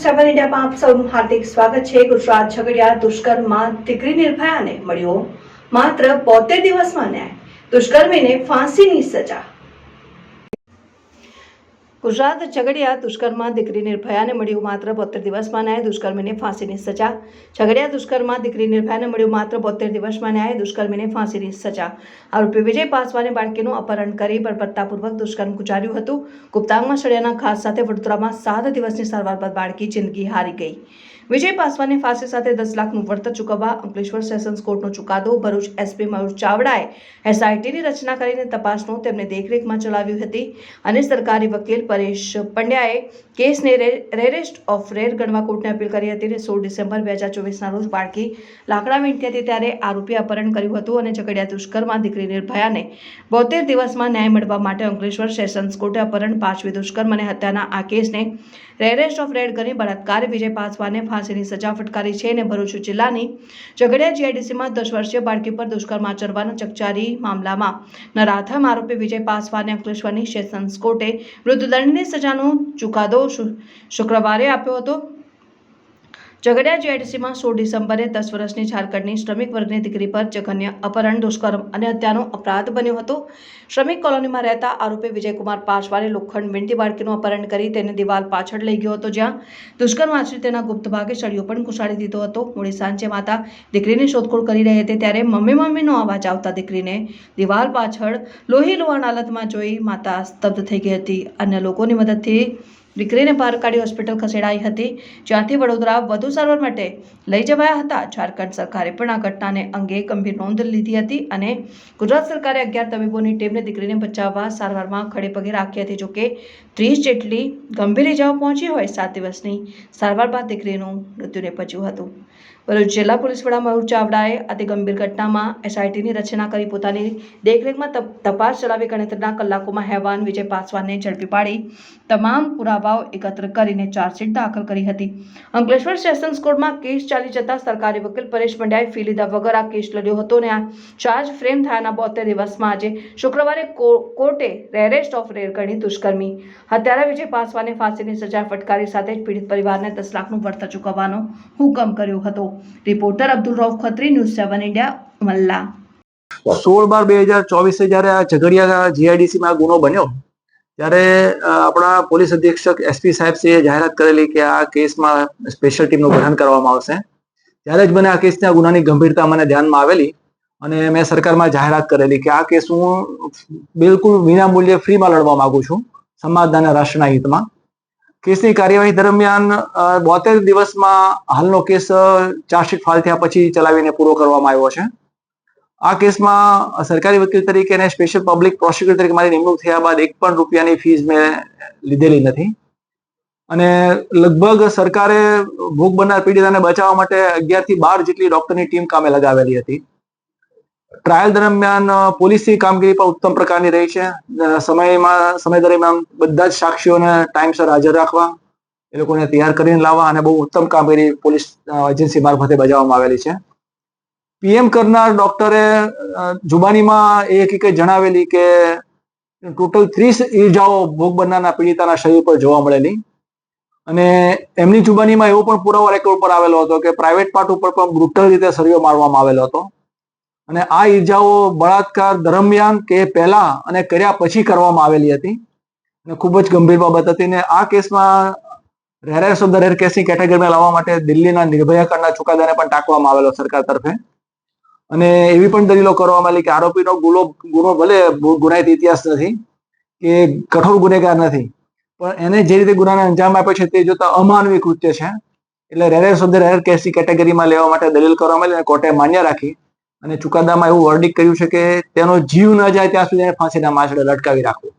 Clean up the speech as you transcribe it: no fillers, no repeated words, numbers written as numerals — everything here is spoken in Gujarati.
7 ઇન્ડિયામાં આપ સૌનું હાર્દિક સ્વાગત છે। ગુજરાત ઝઘડિયા દુષ્કર્મમાં દીકરી નિર્ભયાને મળ્યો માત્ર 72 દિવસમાં ન્યાય, દુષ્કર્મીને ફાંસીની સજા। ગુજરાત ઝઘડિયા દુષ્કર્મમાં દીકરી નિર્ભયાને મળ્યું માત્ર 72 દિવસમાં ન્યાય, દુષ્કર્મીને ફાંસીની સજા। ઝઘડિયા દુષ્કર્મમાં દીકરી નિર્ભયાને મળ્યું માત્ર 72 દિવસમાં ન્યાય, દુષ્કર્મીને ફાંસીની સજા। આરોપી વિજય પાસવાને બાળકીનું અપહરણ કરી બળબત્તાપૂર્વક દુષ્કર્મ ગુજાર્યું હતું। ગુપ્તાંગમાં સળિયાના ઘા સાથે વડોદરામાં 7 દિવસની સારવાર બાદ બાળકી જિંદગી હારી ગઈ। વિજય પાસવાને ફાંસી સાથે 10 લાખનું વળતર ચૂકવવા અંકલેશ્વર સેશન્સ કોર્ટનો ચુકાદો। ભરૂચ એસપી મયુર ચાવડાએ એસઆઈટીની રચના કરીને તપાસનું તેમની દેખરેખમાં ચલાવી હતી અને સરકારી વકીલ પરેશ પંડ્યાએ કેસને રેરેસ્ટ ઓફ રેર ગણવા કોર્ટને અપીલ કરી હતી। 16 ડિસેમ્બર 2024ના રોજ બાળકી લાકડા વીણતી હતી ત્યારે આરોપીએ અપહરણ કર્યું હતું અને ઝઘડિયા દુષ્કર્મમાં દીકરી નિર્ભયાને 72 દિવસમાં ન્યાય મળવા માટે અંકલેશ્વર સેશન્સ કોર્ટે અપહરણ, પાશવી દુષ્કર્મ અને હત્યાના આ કેસને રેરેસ્ટ ઓફ રેર ગણી બળાત્કારી વિજય પાસવાને ફાંસીની સજા ફટકારી છે અને ભરૂચ જિલ્લાની ઝઘડિયા જીઆઈડીસીમાં 10 વર્ષીય બાળકી પર દુષ્કર્મ આચરવાના ચકચારી મામલામાં નરાધમ આરોપી વિજય પાસવાને અંકલેશ્વરની સેશન્સ કોર્ટે મૃત્યુદંડની સજાનો ચુકાદો શુક્રવારે આપ્યો હતો। ઝઘડિયા જીઆઈડીસીમાં 16 ડિસેમ્બરે 10 વર્ષની ઝારખંડની શ્રમિક વર્ગની દીકરી પર જઘન્ય અપહરણ, દુષ્કર્મ અને હત્યાનો અપરાધ બન્યો હતો। શ્રમિક કોલોનીમાં રહેતા આરોપી વિજયકુમાર પાસવાને લોખંડ વીણતી બાળકીનું અપહરણ કરી તેને દિવાલ પાછળ લઈ ગયો હતો, જ્યાં દુષ્કર્મ આચરી તેના ગુપ્ત ભાગે સળિયો પણ ઘુસાડી દીધો હતો। મોડી સાંજે માતા દીકરીની શોધખોળ કરી રહી હતી ત્યારે મમ્મીનો અવાજ આવતા દીકરીને દિવાલ પાછળ લોહીલુહાણ હાલતમાં જોઈ માતા સ્તબ્ધ થઈ ગઈ હતી। અન્ય લોકોની મદદથી દીકરીને બહાર કાઢી હોસ્પિટલ ખસેડાઈ હતી, જ્યાંથી વડોદરા વધુ સારવાર માટે લઈ જવાયા હતા। ઝારખંડ સરકારે પણ આ ઘટનાને અંગે ગંભીર નોંધ લીધી હતી અને ગુજરાત સરકારે 11 તબીબોની ટીમને દીકરીને બચાવવા સારવારમાં ખડે પગે રાખી હતી। જોકે 30 જેટલી ગંભીર ઇજાઓ પહોંચી હોય 7 દિવસની સારવાર બાદ દીકરીનું મૃત્યુ નિપજ્યું હતું। ભરૂચ જિલ્લા પોલીસ વડા મયુર ચાવડાએ અતિ ગંભીર ઘટનામાં એસઆઈટીની રચના કરી પોતાની દેખરેખમાં તપાસ ચલાવી ગણતરીના કલાકોમાં હેવાન વિજય પાસવાનને ઝડપી પાડી તમામ પુરાવાઓ એકત્ર કરીને ચાર્જશીટ દાખલ કરી હતી। અંકલેશ્વર સેશન્સ કોર્ટમાં કેસ ચાલી જતા સરકારી વકીલ પરેશ પંડ્યાએ ફી લીધા વગર આ કેસ લડ્યો હતો અને આ ચાર્જ ફ્રેમ થયાના 72 દિવસમાં આજે શુક્રવારે કોર્ટે રેરેસ્ટ ઓફ રેર ગણી દુષ્કર્મી હત્યારા વિજય પાસવાને ફાંસીની સજા ફટકારી સાથે જ પીડિત પરિવારને 10 લાખનું વળતર ચૂકવવાનો હુકમ કર્યો હતો। Reporter Abdul Rauf Khatri, news 7 India, મલ્લા। 16/12/2024 જ્યારે આ ઝઘડિયા જીઆઈડીસીમાં ગુનો બન્યો ત્યારે આપણા પોલીસ અધિક્ષક એસપી સાહેબશ્રીએ જાહેરાત કરેલી કે આ કેસમાં સ્પેશિયલ ટીમનું ગઠન કરવામાં આવશે। ત્યારે જ મને આ કેસના ગુનાની ગંભીરતા મને ધ્યાનમાં આવેલી અને મેં સરકારમાં જાહેરાત કરેલી કે આ કેસ હું બિલકુલ વિનામૂલ્યે ફ્રીમાં લડવા માંગુ છું, સમાજના અને રાષ્ટ્રના હિતમાં। કેસની કાર્યવાહી દરમિયાન 72 દિવસમાં હાલનો કેસ ચાર્જશીટ ફાઇલ થયા પછી ચલાવીને પૂરો કરવામાં આવ્યો છે। આ કેસમાં સરકારી વકીલ તરીકે અને સ્પેશિયલ પબ્લિક પ્રોસિક્યુટર તરીકે મારી નિમણૂક થયા બાદ 1 પણ રૂપિયાની ફીસ મેં લીધેલી નથી અને લગભગ સરકારે ભોગ બનનાર પીડિતાને બચાવવા માટે 11 થી 12 જેટલી ડોક્ટરની ટીમ કામે લગાવેલી હતી। ટ્રાયલ દરમિયાન પોલીસની કામગીરી પણ ઉત્તમ પ્રકારની રહી છે। સમય દરમિયાન બધા જ સાક્ષીઓને ટાઈમસર હાજર રાખવા, એ લોકોને તૈયાર કરીને લાવવા અને બહુ ઉત્તમ કામગીરી પોલીસ એજન્સી મારફતે બજાવવામાં આવેલી છે। પીએમ કરનાર ડોક્ટરે જુબાનીમાં એ હકીકત જણાવેલી કે ટોટલ 30 ઈજાઓ ભોગ બનનારના પીડિતાના શરીર પર જોવા મળેલી અને એમની જુબાનીમાં એવો પણ પુરાવો રેકોર્ડ પર આવેલો હતો કે પ્રાઇવેટ પાર્ટ ઉપર પણ બ્રુટલ રીતે સળિયો મારવામાં આવેલો હતો અને આ ઈજાઓ બળાત્કાર દરમિયાન કે પહેલા અને કર્યા પછી કરવામાં આવેલી હતી અને ખૂબ જ ગંભીર બાબત હતી ને આ કેસમાં રેરેસ્ટ ઓફ ધ રેર કેસની કેટેગરીમાં લાવવા માટે દિલ્હીના નિર્ભયા કાંડના ચુકાદાને પણ ટાંકવામાં આવેલો સરકાર તરફે અને એવી પણ દલીલો કરવામાં આવી કે આરોપીનો ગુનો ભલે ગુનાહિત ઇતિહાસ નથી કે કઠોર ગુનેગાર નથી, પણ એને જે રીતે ગુનાને અંજામ આપ્યો છે તે જોતા અમાનવી કૃત્ય છે, એટલે રેરેસ્ટ ઓફ ધ રેર કેસની કેટેગરીમાં લેવા માટે દલીલ કરવામાં આવી અને કોર્ટે માન્ય રાખી અને ચુકાદામાં એવું વર્ડિક્ટ કર્યું છે કે તેનો જીવ ન જાય ત્યાં સુધી ફાંસીના માંચડે લટકાવી રાખવો।